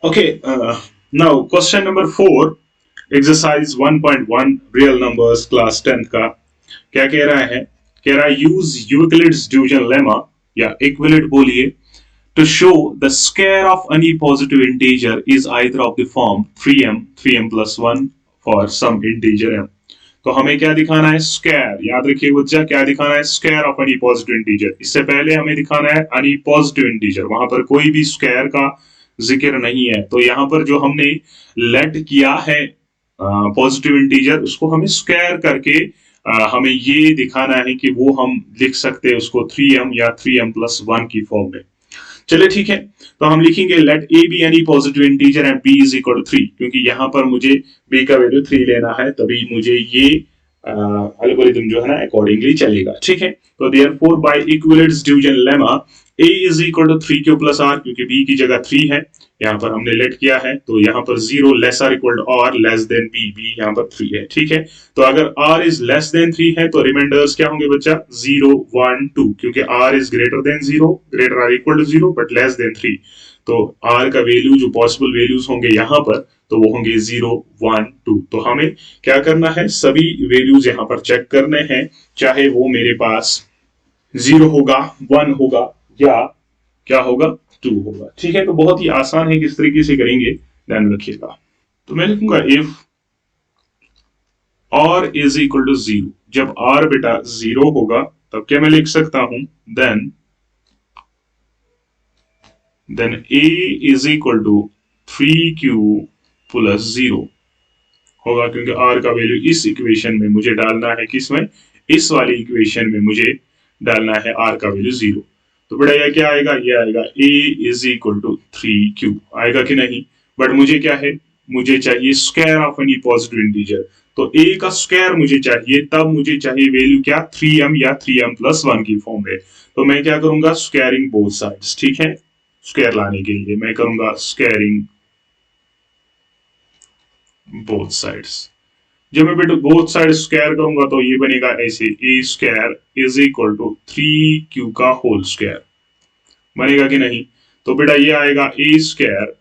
Okay, now question number 4, exercise 1.1 real numbers class 10 का क्या कह रहा है? कह रहा है use Euclid's division lemma या equivalent बोलिए to show the square of any positive integer is either of the form 3m plus 1 for some integer m. तो हमें क्या दिखाना है? स्क्वायर. याद रखिए बच्चा, क्या दिखाना है? Square of any positive integer. इससे पहले हमें दिखाना है एनी पॉजिटिव इंटीजर, वहां पर कोई भी स्क्वायर का जिक्र नहीं है. तो यहाँ पर जो हमने लेट किया है पॉजिटिव इंटीजर, उसको हमें स्क्वायर करके हमें ये दिखाना है कि वो हम लिख सकते हैं उसको 3m या 3m+1 की फॉर्म में. चलिए ठीक है, तो हम लिखेंगे let a be any positive integer and b is equal to 3, क्योंकि यहाँ पर मुझे बी का वैल्यू 3 लेना है, तभी मुझे ये एल्गोरिथम जो है ना अकॉर्डिंगली चलेगा. ठीक है, तो therefore by equivalence division lemma a is equal to 3q plus r, क्योंकि b की जगह 3 है, यहाँ पर हमने लेट किया है, तो यहाँ पर 0 less or equal to r less than b, b यहाँ पर 3 है. ठीक है, तो अगर r इज लेस देन 3 है तो रिमाइंडर्स क्या होंगे बच्चा? 0 1 2, क्योंकि r is greater than 0, greater or equal to 0 but less than 3. तो r का वैल्यू जो पॉसिबल वैल्यूज होंगे यहाँ पर, तो वो होंगे 0 1 2. तो हमें क्या करना है? सभी वैल्यूज यहाँ पर चेक करने हैं, चाहे वो मेरे पास 0 होगा, 1 होगा या क्या होगा? 2 होगा. ठीक है, तो बहुत ही आसान है, किस तरीके से करेंगे ध्यान रखिएगा. तो मैं लिखूंगा if r is equal to 0, जब r बेटा 0 होगा तब क्या मैं लिख सकता हूं? Then a is equal to 3q plus 0 होगा, क्योंकि r का वैल्यू इस इक्वेशन में मुझे डालना है, किसमें? इस वाली इक्वेशन में मुझे डालना है r का वैल्यू 0. तो बेटा यह क्या आएगा? ये आएगा a is equal to 3q, आएगा कि नहीं? बट मुझे क्या है? मुझे चाहिए square of any positive integer. तो a का स्क्वायर मुझे चाहिए, तब मुझे चाहिए वैल्यू क्या? 3m या 3m+1 की फॉर्म में. तो मैं क्या करूंगा? Squaring both sides. ठीक है, स्क्वायर लाने के लिए मैं करूंगा स्क्वायरिंग बोथ साइड्स. जब मैं बेटा बोथ साइड स्क्वायर करूंगा तो ये बनेगा ऐसे, a square is equal to 3q का होल स्क्वायर. बनेगा कि नहीं? तो बेटा ये आएगा a square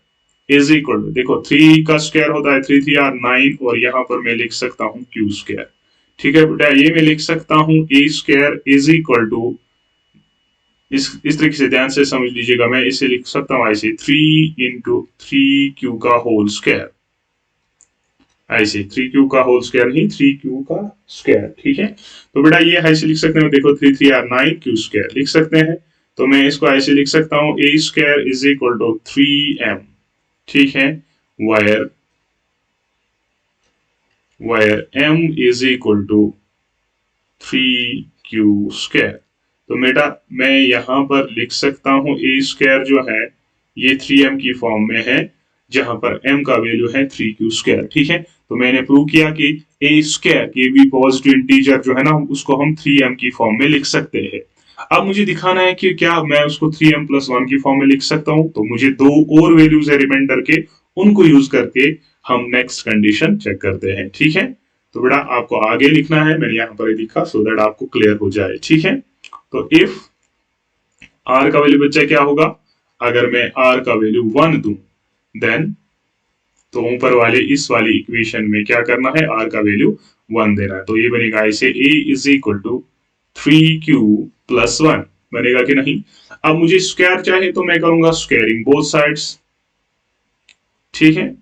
is equal to, देखो 3 का स्क्वायर होता है 3 3 आर 9, और यहाँ पर मैं लिख सकता हूँ q स्क्वायर. ठीक है बेटा, ये मैं लिख सकता हूँ a square is equal to, इस तरीके से ध्यान से समझ लीजिएगा, मैं इसे लिख सकता हूँ ऐसे 3 इंटू 3q का होल स्क्वायर. ऐसे 3q का होल स्क्वायर नहीं, 3q का स्क्वायर. ठीक है, तो बेटा ये ऐसे लिख सकते हैं, देखो 3 3 आर 9, q स्क्वायर लिख सकते हैं. तो मैं इसको ऐसे लिख सकता हूँ a square is equal to 3m. ठीक है, where m is equal to 3q square. तो बेटा मैं यहाँ पर लिख सकता हूँ a स्क्वायर जो है ये 3m की फॉर्म में है, जहां पर m का वैल्यू है 3q स्क्वायर. ठीक है, तो मैंने प्रूव किया कि a स्क्वायर के भी पॉजिटिव इंटीजर जो है ना, उसको हम 3m की फॉर्म में लिख सकते हैं. अब मुझे दिखाना है कि क्या मैं उसको 3m+1 की फॉर्म में लिख सकता हूं. तो मुझे दो और वैल्यूज है रिमाइंडर के, उनको यूज करके हम नेक्स्ट कंडीशन चेक करते हैं. ठीक है, तो बेटा आपको आगे लिखना है, मैंने यहाँ पर लिखा सो दैट आपको क्लियर हो जाए. ठीक है, तो इफ r का वैल्यू बच्चा क्या होगा? अगर मैं r का वैल्यू 1 दूं, देन तो ऊपर वाले इस वाली इक्वेशन में क्या करना है? r का वैल्यू 1 देना है. तो ये बनेगा ऐसे a is equal to 3q plus 1. बनेगा कि नहीं? अब मुझे स्क्वायर चाहिए, तो मैं करूंगा स्क्वायरिंग बोथ साइड्स. ठीक है,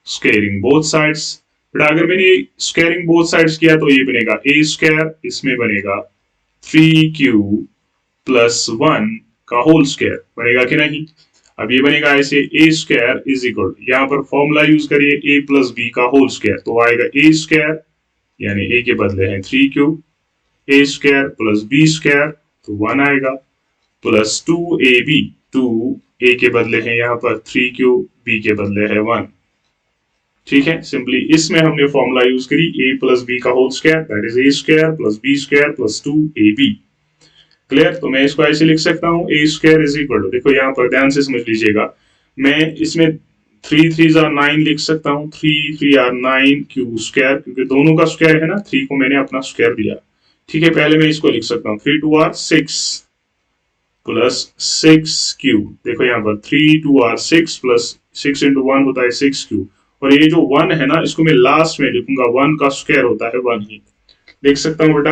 स्क्वायरिंग बोथ साइड्स. बट अगर मैंने स्क्वायरिंग बोथ साइड्स किया तो ये बनेगा a स्क्वायर, इसमें बनेगा 3q प्लस 1 का होल स्क्वायर. बनेगा कि नहीं? अब ये बनेगा ऐसे a स्क्वायर इज इक्वल, यहाँ पर फॉर्मूला यूज करिए a प्लस बी का होल स्क्वायर. तो आएगा a स्क्वायर, यानी a के बदले हैं 3q, a square plus b square, तो 1 आएगा, प्लस 2ab, 2 a के बदले हैं यहाँ पर 3q, b के बदले है 1. ठीक है, सिंपली इसमें हमने फॉर्मूला यूज करी a प्लस बी का whole square, that is a square plus b square plus 2ab. Clear? तो मैं इसको ऐसे लिख सकता हूँ a square is equal to, देखो यहाँ पर ध्यान से समझ लीजिएगा, मैं इसमें 3 3 आर 9 लिख सकता हूँ, 3 3 आर 9 q स्क्वायर, क्योंकि दोनों का स्क्वायर है ना, 3 को मैंने अपना स्क्वायर दिया. ठीक है, पहले मैं इसको लिख सकता हूँ 3 2 आर 6, प्लस 6q। देखो यहाँ पर 3 2 r 6 प्लस 6 × 1 होता है 6q। और ये जो 1 है ना, इसको मैं लास्ट में लिखूंगा, 1 का स्क्वायर होता है 1 ही। लिख सकता हूँ बेटा।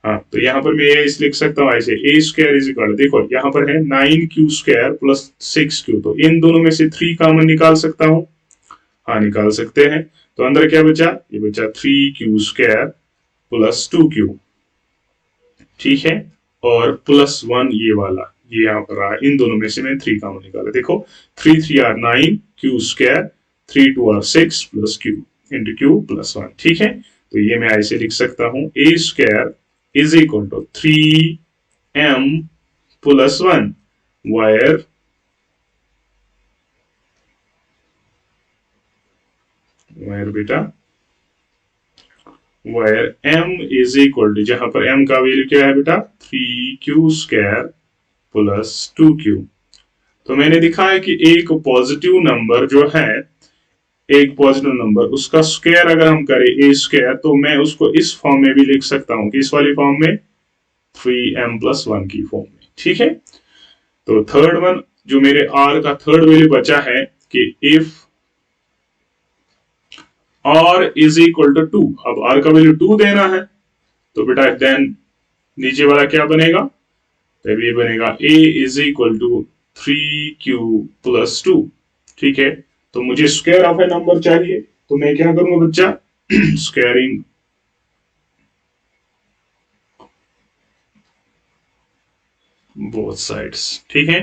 हाँ, तो यहाँ पर मैं ये इस लिख सकता हूँ ऐसे, ए स्क्वायर इज इक्वल, देखो यहाँ पर है 9q² प्लस 6q, तो इन दोनों में से 3 कॉमन निकाल सकता हूँ। हाँ, निकाल सकते हैं। तो अंदर क्या बचा, ये बचा 3q² प्लस 2q। ठीक है, और प्लस 1 ये वाला, ये यहाँ पर रहा, इन दोनों में से मैं 3 कॉमन निकाला। देखो 3 3 r 9, q² 3 2 r 6 plus q into q plus 1। ठीक है, तो ये मैं ऐसे लिख सकता हूँ, A square is equal to 3m plus 1 where बेटा where m is equal to, जहां पर m का वैल्यू क्या है बेटा 3q² प्लस 2q। तो मैंने दिखा है कि एक पॉजिटिव नंबर जो है, एक पॉजिटिव नंबर उसका स्क्वायर अगर हम करें ए स्क्वायर, तो मैं उसको इस फॉर्म में भी लिख सकता हूं, किस वाली फॉर्म में, 3m प्लस 1 की फॉर्म में। ठीक है, तो थर्ड वन जो मेरे r का थर्ड वैल्यू बचा है कि if r is equal to 2, अब r का वैल्यू 2 देना है, तो बेटा देन नीचे वाला क्या बनेगा, तब ये बनेगा a is equal to 3q plus 2। ठीक है, तो मुझे स्क्वायर ऑफ ए नंबर चाहिए, तो मैं क्या करूंगा बच्चा, स्क्वायरिंग बोथ साइड्स। ठीक है,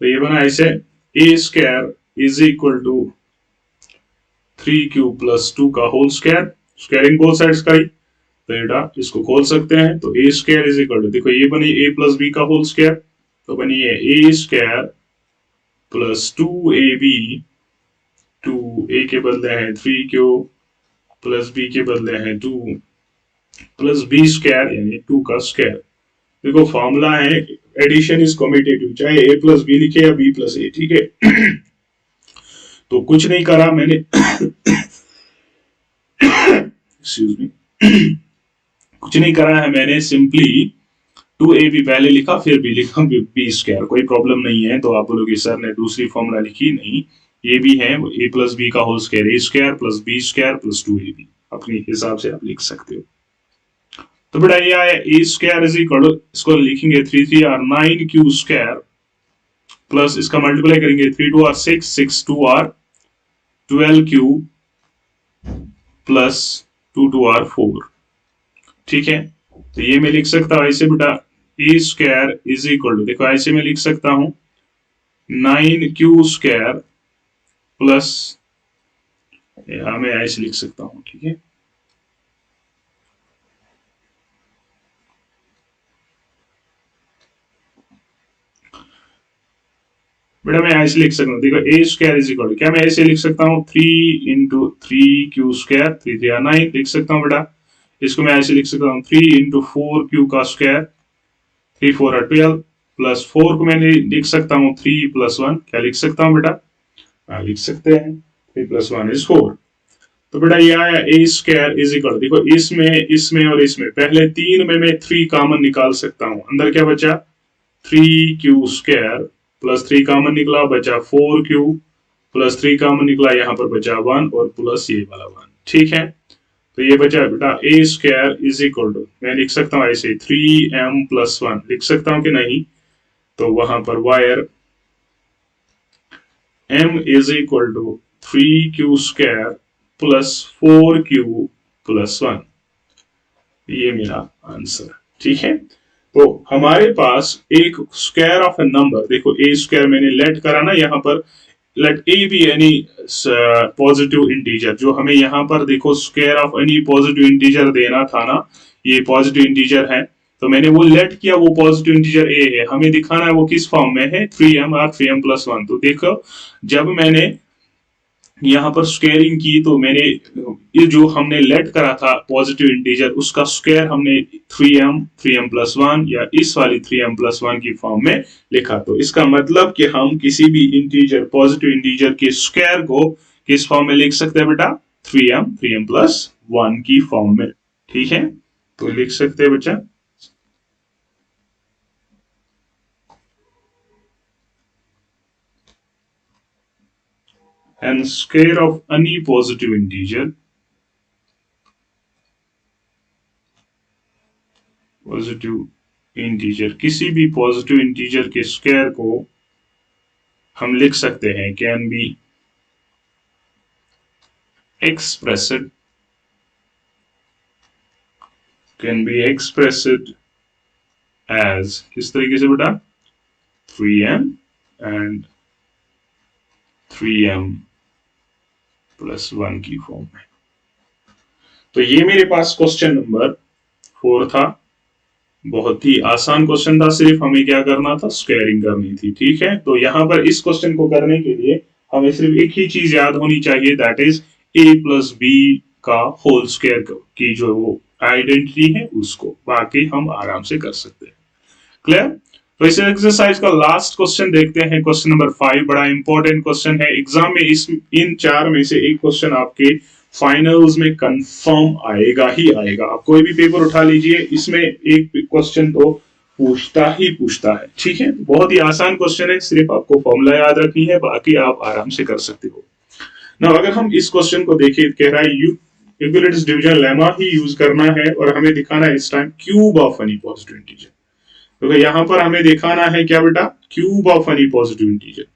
तो ये बना ऐसे, A square is equal to 3q plus 2 का whole square, squaring both sides का ही। तो बेटा इसको खोल सकते हैं, तो A square is equal to, देखो ये बनी a प्लस बी का होल स्क्वायर, तो बनी है ए स्क्वायर प्लस 2ab, 2a के बदले है 3q प्लस b के बदले है 2 प्लस b स्क्वायर यानी 2 का स्क्वायर। देखो फॉर्मूला है एडिशन इज कम्यूटेटिव, चाहे a प्लस बी लिखे या b प्लस a। ठीक है, तो कुछ नहीं करा मैंने, एक्सक्यूज मी, कुछ नहीं करा है मैंने, सिंपली 2ab पहले लिखा फिर b लिखा, b स्क्वायर, कोई प्रॉब्लम नहीं है। तो आप बोलोगे सर ने दूसरी फॉर्मूला लिखी, नहीं, ये भी है a प्लस बी का whole square, a square plus b square plus 2ab, अपने हिसाब से आप लिख सकते हो। तो बेटा ये आया ए स्क्वायर इज इक्वल टू, इसको लिखेंगे 3 3 r 9q² प्लस इसका मल्टीप्लाई करेंगे 3 2 r 6 6 2 r 12q plus 2 2 r 4। ठीक है, तो ये मैं लिख सकता हूं ऐसे बेटा, ए स्क्वायर इज इक्वल टू, देखो ऐसे मैं लिख सकता हूं 9q² प्लस, यहां मैं ऐसे लिख सकता हूं। ठीक है, बेटा मैं ऐसे लिख सकता हूँ, देखो ए स्क्वायर इज इक्वल, क्या मैं ऐसे लिख सकता हूँ 3 × 3q² 3 3 9 लिख सकता हूँ बेटा। इसको मैं ऐसे लिख सकता हूँ 3 × 4q का स्क्वायर 3 4 are 12 प्लस 4 को मैंने लिख सकता हूँ 3 प्लस 1, क्या लिख सकता हूँ बेटा, हाँ लिख सकते हैं 3 प्लस 1 इज 4। तो बेटा ये आया ए स्क्वायर इज इक्वल, देखो इसमें और इसमें पहले तीन में मैं 3 कॉमन निकाल सकता हूँ, अंदर क्या बचा 3q² प्लस 3 कॉमन निकला, बचा 4q प्लस 3 कॉमन निकला, यहाँ पर बचा 1 और प्लस ये वाला 1। ठीक है, तो ये बचा बेटा ए स्क्वायर इज इक्वल टू, मैं लिख सकता हूँ ऐसे 3m प्लस 1 लिख सकता हूँ कि नहीं, तो वहां पर where m is equal to 3q² plus 4q plus 1, ये मेरा आंसर। ठीक है, तो हमारे पास एक स्क्वायर ऑफ ए नंबर, देखो ए स्क्वायर मैंने लेट करा ना यहाँ पर, let a be any positive integer, जो हमें यहाँ पर देखो square of any positive integer देना था ना, ये पॉजिटिव इंटीजर है, तो मैंने वो लेट किया, वो पॉजिटिव इंटीजर ए है, हमें दिखाना है वो किस फॉर्म में है, 3m और 3m प्लस 1। तो देखो जब मैंने यहाँ पर स्क्वेयरिंग की, तो मैंने ये जो हमने लेट करा था पॉजिटिव इंटीजर, उसका स्क्वायर हमने 3m प्लस 1 या इस वाली 3m प्लस 1 की फॉर्म में लिखा। तो इसका मतलब कि हम किसी भी इंटीजर पॉजिटिव इंटीजर के स्क्वायर को किस फॉर्म में लिख सकते हैं बेटा, 3m प्लस 1 की फॉर्म में। ठीक है, तो लिख सकते हैं बच्चा। And square of any positive integer, positive integer किसी भी पॉजिटिव इंटीजर के स्क्वायर को हम लिख सकते हैं कैन बी एक्सप्रेस्ड एज, किस तरीके से बेटा, 3m एंड 3m प्लस 1 की फॉर्म में। तो ये मेरे पास क्वेश्चन नंबर 4 था। बहुत ही आसान क्वेश्चन था, सिर्फ हमें क्या करना था, स्क्वायरिंग करनी थी। ठीक है, तो यहाँ पर इस क्वेश्चन को करने के लिए हमें सिर्फ एक ही चीज याद होनी चाहिए, that is a plus B का होल स्क्वायर की जो वो आइडेंटिटी है उसको, बाकी हम आराम से कर सकते हैं। क्लियर? तो इस एक्सरसाइज का लास्ट क्वेश्चन देखते हैं, क्वेश्चन नंबर 5। बड़ा इंपॉर्टेंट क्वेश्चन है, एग्जाम में इन 4 में से एक क्वेश्चन आपके फाइनल्स में कंफर्म आएगा ही आएगा। आप कोई भी पेपर उठा लीजिए, इसमें एक क्वेश्चन तो पूछता ही पूछता है। ठीक है, बहुत ही आसान क्वेश्चन है, सिर्फ आपको फॉर्मूला याद रखनी है, बाकी आप आराम से कर सकते हो ना। अगर हम इस क्वेश्चन को देखें, कह रहा है यूक्लिड्स डिवीजन लेमा ही यूज करना है और हमें दिखाना है इस time cube of any positive integer. तो यहाँ पर हमें दिखाना है क्या बेटा, cube of any positive integer.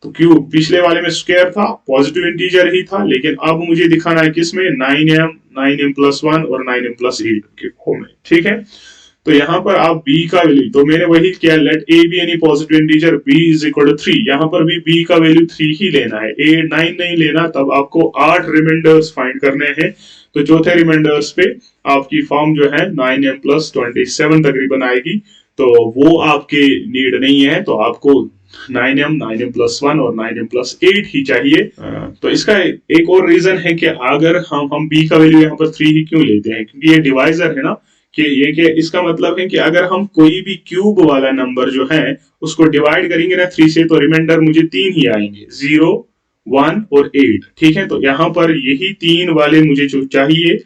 तो क्यूब पिछले वाले में स्क्वायर था, पॉजिटिव इंटीजर ही था, लेकिन अब मुझे दिखाना है किसमें, 9m प्लस 1 और 9m प्लस 8 के फॉर्म में। ठीक है, तो यहाँ पर आप b का वैल्यू, तो मैंने वही किया, let a be any positive integer b is equal to 3। यहाँ पर भी b का वैल्यू 3 ही लेना है, a 9 नहीं लेना। तब आपको 8 रिमाइंडर्स फाइंड करने हैं। तो चौथे रिमाइंडर्स पे आपकी फॉर्म जो है 9m प्लस 27 तकरीबन आएगी, तो वो आपके नीड नहीं है। तो आपको 9m प्लस 1 और 9m प्लस 8 ही चाहिए। तो इसका एक और रीजन है कि अगर हम b का वैल्यू यहाँ पर 3 ही क्यों लेते हैं, क्योंकि ये डिवाइजर है ना, कि ये कि इसका मतलब है कि अगर हम कोई भी क्यूब वाला नंबर जो है उसको डिवाइड करेंगे ना 3 से, तो रिमाइंडर मुझे 3 ही आएंगे, 0, 1 और 8। ठीक है, तो यहाँ पर यही 3 वाले मुझे जो चाहिए,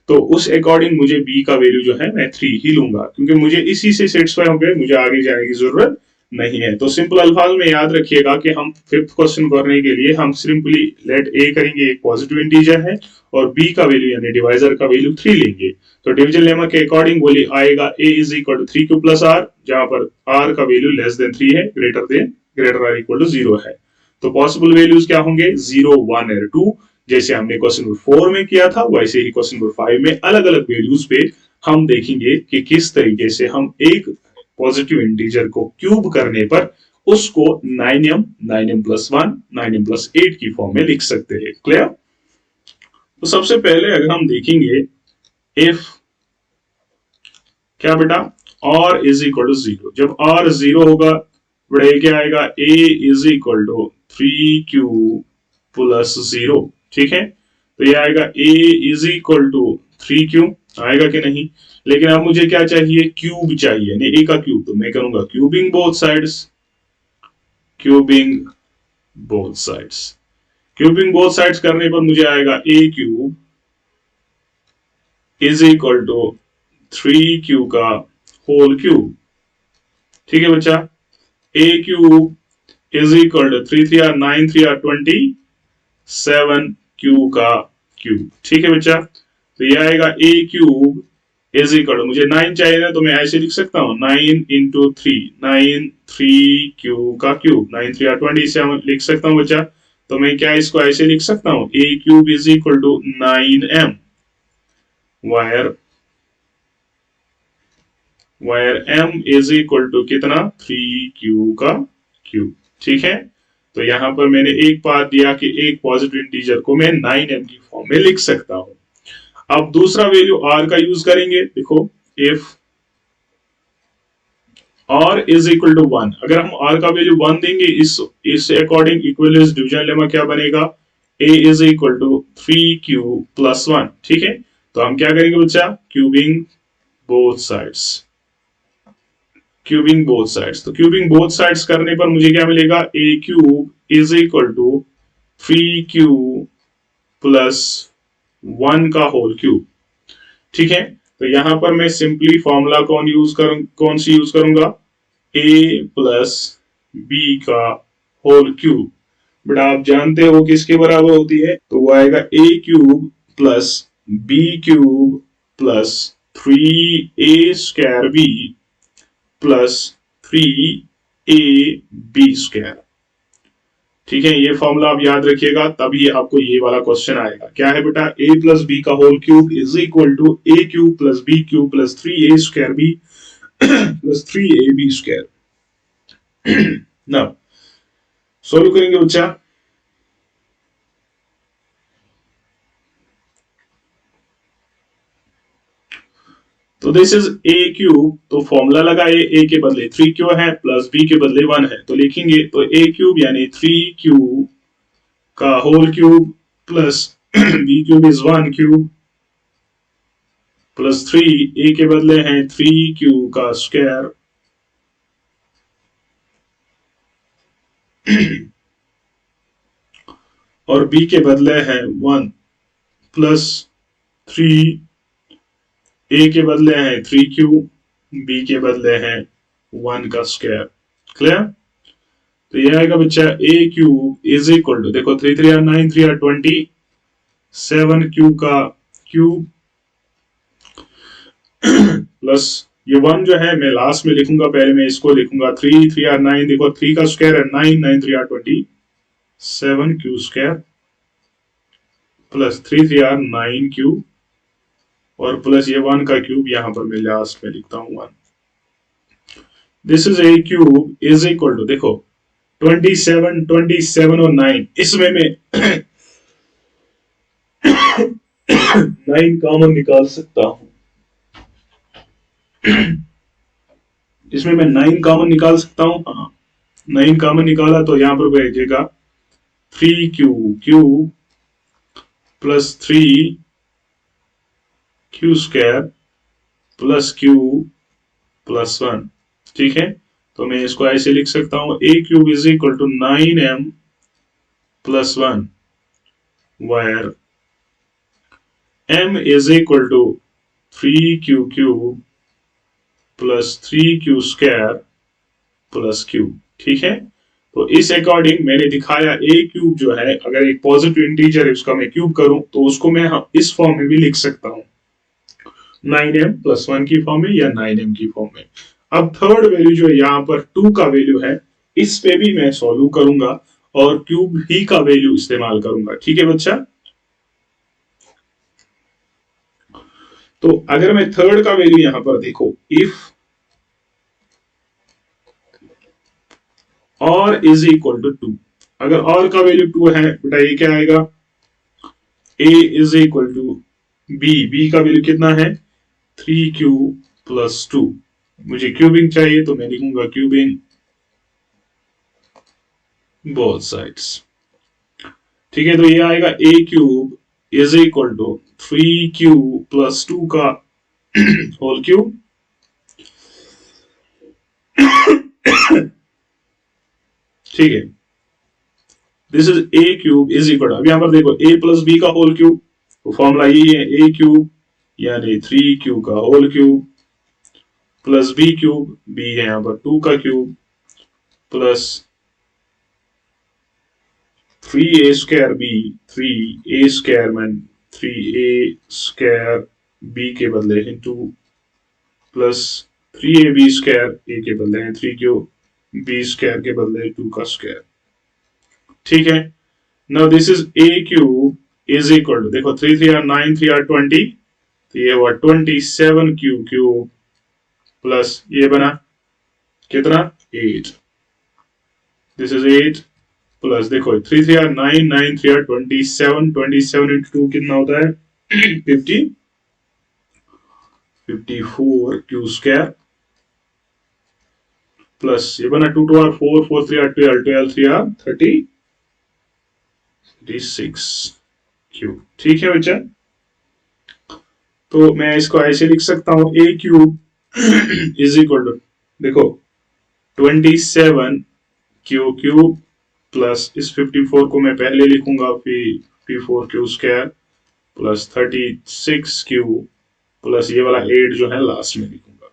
तो उस अकॉर्डिंग मुझे b का वैल्यू जो है मैं 3 ही लूंगा, क्योंकि मुझे इसी से सेटिस्फाई हो गए, मुझे आगे जाने की जरूरत नहीं है। तो सिंपल अल्फाज में याद रखिएगा कि हम फिफ्थ क्वेश्चन करने के लिए हम सिंपली लेट a करेंगे, एक पॉजिटिव इंटीजर है, और b का वैल्यू यानी डिवाइजर का वैल्यू 3 लेंगे। तो डिवीजन लेमा के अकॉर्डिंग बोली आएगा a is equal to 3q plus r, जहां पर r का वैल्यू लेस देन 3 है, ग्रेटर आर इक्वल टू 0 है। तो पॉसिबल वैल्यूज क्या होंगे, 0, 1 और 2। जैसे हमने क्वेश्चन नंबर 4 में किया था, वैसे ही क्वेश्चन नंबर 5 में अलग अलग वैल्यूज पे हम देखेंगे कि किस तरीके से हम एक पॉजिटिव इंटीजर को क्यूब करने पर उसको 9m प्लस 1, 9m प्लस 8 की फॉर्म में लिख सकते हैं। क्लियर? तो सबसे पहले अगर हम देखेंगे, इफ क्या बेटा, r इज इक्वल टू 0, जब r 0 होगा बड़े क्या आएगा, a is equal to 3q plus 0। ठीक है, तो ये आएगा a is equal to 3q, आएगा कि नहीं। लेकिन अब मुझे क्या चाहिए, क्यूब चाहिए, नहीं a का क्यूब। तो मैं करूंगा cubing both sides, cubing both sides. Cubing both sides करने पर मुझे आएगा a cube is equal to 3q का होल क्यूब। ठीक है बच्चा, a cube is equal to 3 3 are 9 3 are 27 q का क्यूब। ठीक है बच्चा, तो ये आएगा a cube is equal to, मुझे 9 चाहिए ना, तो मैं ऐसे लिख सकता हूँ 9 इंटू 3, 9 3q का क्यूब, 9 3 आर 27 लिख सकता हूँ बच्चा। तो मैं क्या इसको ऐसे लिख सकता हूँ, a cube is equal to 9m, where m is equal to कितना, 3q का क्यूब। ठीक है, तो यहां पर मैंने एक बात दिया कि एक पॉजिटिव इंटीजर को मैं 9m की फॉर्म में लिख सकता हूं। अब दूसरा वैल्यू r का यूज करेंगे। देखो, if r is equal to 1, अगर हम r का वैल्यू 1 देंगे, इस अकॉर्डिंग इक्विवेलेंस डिवीजन लेमा क्या बनेगा, a is equal to 3q plus 1। ठीक है, तो हम क्या करेंगे बच्चा, cubing both sides, cubing both sides. तो क्यूबिंग बोथ साइड्स करने पर मुझे क्या मिलेगा, a cube is equal to 3q plus 1 का होल क्यूब। ठीक है, तो यहां पर मैं सिंपली फॉर्मूला कौन सी यूज करूंगा, a प्लस b का होल क्यूब। बट आप जानते हो किसके बराबर होती है, तो वो आएगा a cube plus b cube plus 3a² b plus 3ab²। ठीक है, ये फॉर्मूला आप याद रखिएगा, तभी आपको ये वाला क्वेश्चन आएगा। क्या है बेटा, a प्लस बी का whole cube is equal to a cube plus b cube plus 3a² b plus 3ab²। ना सोल्व करेंगे बच्चा। तो दिस इज a क्यूब, तो फॉर्मूला लगाए, a के बदले 3 क्यों है प्लस b के बदले 1 है, तो लिखेंगे तो a क्यूब यानी 3 क्यूब का whole cube plus b cube is 1 cube plus 3, a के बदले हैं 3 क्यूब का स्क्वायर और b के बदले हैं 1 प्लस 3, a के बदले हैं 3 क्यूब, b के बदले हैं 1 का स्क्वायर। क्लियर? तो ये आएगा बच्चा a cube is equal to, देखो 3 3 9 3 20, 7 क्यूब का क्यूब प्लस ये 1 जो है मैं लास्ट में लिखूंगा, पहले मैं इसको लिखूंगा 3 3 9, देखो 3 का स्क्वायर है 9 9 3 20, 7 क्यू स्क्वायर प्लस 3 3 9 क्यूब और प्लस ये 1 का क्यूब, यहां पर मैं लास्ट में लिखता हूं 1। This is a cube is equal to, देखो 27 27 और 9, इसमें मैं 9 कॉमन निकाल सकता हूं, इसमें मैं 9 कॉमन निकाल सकता हूं। हाँ, 9 कॉमन निकाला तो यहां पर भेजेगा 3 Q cube plus 3 Q square plus Q plus 1। ठीक है, तो मैं इसको ऐसे लिख सकता हूं, a cube is equal to 9m plus 1 where m is equal to 3q cube plus 3q square plus q। ठीक है, तो इस अकॉर्डिंग मैंने दिखाया a क्यूब जो है, अगर एक पॉजिटिव इंटीजर है उसका मैं क्यूब करूं तो उसको मैं इस फॉर्म में भी लिख सकता हूं, 9m प्लस 1 की फॉर्म में या 9m की फॉर्म में। अब थर्ड वैल्यू जो है यहाँ पर 2 का वैल्यू है, इस पे भी मैं सॉल्व करूंगा और क्यूब ही का वैल्यू इस्तेमाल करूंगा। ठीक है बच्चा, तो अगर मैं थर्ड का वैल्यू यहां पर देखो, इफ और इज इक्वल टू 2, अगर और का वैल्यू 2 है बेटा, ये क्या आएगा, a is equal to b का वैल्यू कितना है 3q प्लस 2, मुझे क्यूबिंग चाहिए तो मैं लिखूंगा क्यूबिंग बोथ साइड्स। ठीक है, तो ये आएगा a cube is equal to 3q plus 2 का होल क्यूब ठीक है, this is a cube is equal, अब यहां पर देखो a प्लस b का होल क्यूब, तो फॉर्मूला यही है, a क्यूब यानी 3q का whole cube plus b cube, b है यहां पर 2 का cube plus 3a² b, 3a² में 3a² b के बदले हैं 2 प्लस 3ab² a के बदले हैं 3 क्यूब, b² के बदले 2 का स्क्वायर। ठीक है, now this is a cube is equal to, देखो 3 3 9 3 20, तो ये हुआ 27 क्यूब प्लस ये बना कितना 8, दिस इज 8 प्लस देखो 3 3 9 9 3 27 27 इंटू 2 कितना होता है 50 54 क्यू स्क्वायर प्लस ये बना 2 2 4 4 3 12 12 3 36 क्यूब। ठीक है बच्चा, तो मैं इसको ऐसे लिख सकता हूं, a cube is equal to, देखो 27 क्यू क्यूब प्लस इस 54 को मैं पहले लिखूंगा, फिर 54 Q square plus 36 Q plus ये वाला 8 जो है लास्ट में लिखूंगा।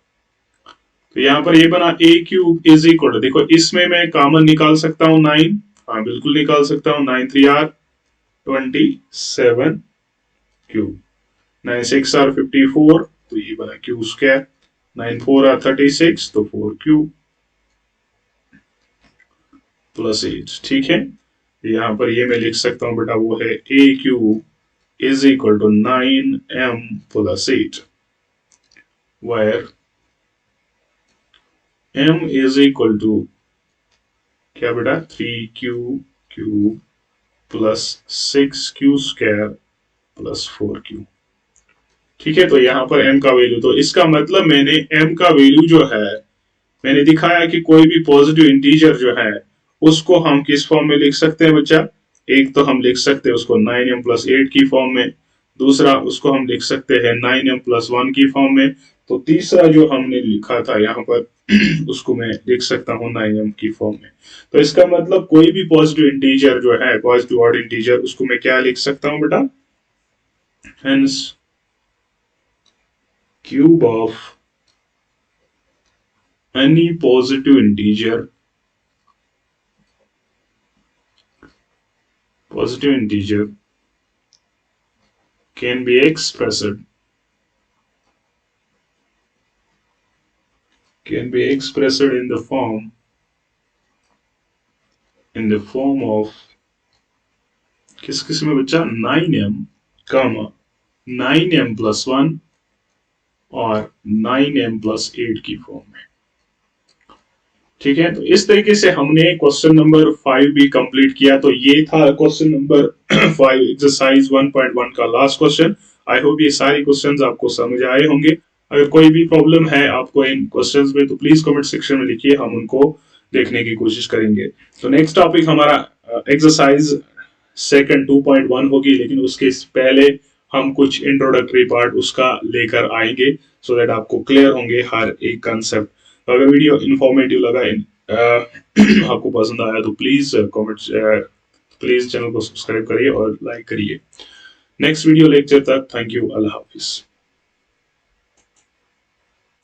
तो यहां पर ये बना a cube is equal to, देखो इसमें मैं कॉमन निकाल सकता हूं 9, हाँ बिल्कुल निकाल सकता हूँ। 9 3 आर 27 क्यू, 9 6 आर 54, तो ये बना क्यू स्क्वायर। 9 4 आर 36, तो 4 क्यू प्लस 8। ठीक है, यहाँ पर ये मैं लिख सकता हूँ बेटा, वो है A Q is equal to 9m plus 8, where m is equal to क्या बेटा, 3q cube plus 6q square plus 4q। ठीक है, तो यहाँ पर m का वैल्यू, तो इसका मतलब मैंने m का वैल्यू जो है, मैंने दिखाया कि कोई भी पॉजिटिव इंटीजर जो है उसको हम किस फॉर्म में लिख सकते हैं बच्चा। एक तो हम लिख सकते हैं उसको 9m प्लस 8 की फॉर्म में, दूसरा उसको हम लिख सकते हैं 9m प्लस 1 की फॉर्म में, तो तीसरा जो हमने लिखा था यहाँ पर उसको मैं लिख सकता हूँ 9m की फॉर्म में। तो इसका मतलब कोई भी पॉजिटिव इंटीजर जो है, पॉजिटिव ऑड इंटीजर, उसको मैं क्या लिख सकता हूँ बेटा, hence cube of any positive integer can be expressed in the form of किस किस में बच्चा, 9m कामा 9m प्लस 1 और 9m प्लस 8 की फॉर्म में। ठीक है, तो इस तरीके से हमने क्वेश्चन नंबर 5 भी कंप्लीट किया। तो ये था क्वेश्चन नंबर 5 एक्सरसाइज 1.1 का लास्ट क्वेश्चन। आई होप ये सारे क्वेश्चंस आपको समझ आए होंगे। अगर कोई भी प्रॉब्लम है आपको इन क्वेश्चंस में, तो प्लीज कमेंट सेक्शन में लिखिए, हम उनको देखने की कोशिश करेंगे। तो नेक्स्ट टॉपिक हमारा एक्सरसाइज सेकंड 2.1 होगी, लेकिन उसके पहले हम कुछ इंट्रोडक्टरी पार्ट उसका लेकर आएंगे, सो दैट आपको क्लियर होंगे हर एक कंसेप्ट। तो अगर वीडियो इंफॉर्मेटिव लगा, आपको पसंद आया, तो प्लीज प्लीज चैनल को सब्सक्राइब करिए और लाइक करिए। नेक्स्ट वीडियो लेक्चर तक थैंक यू, अल्लाह हाफिज।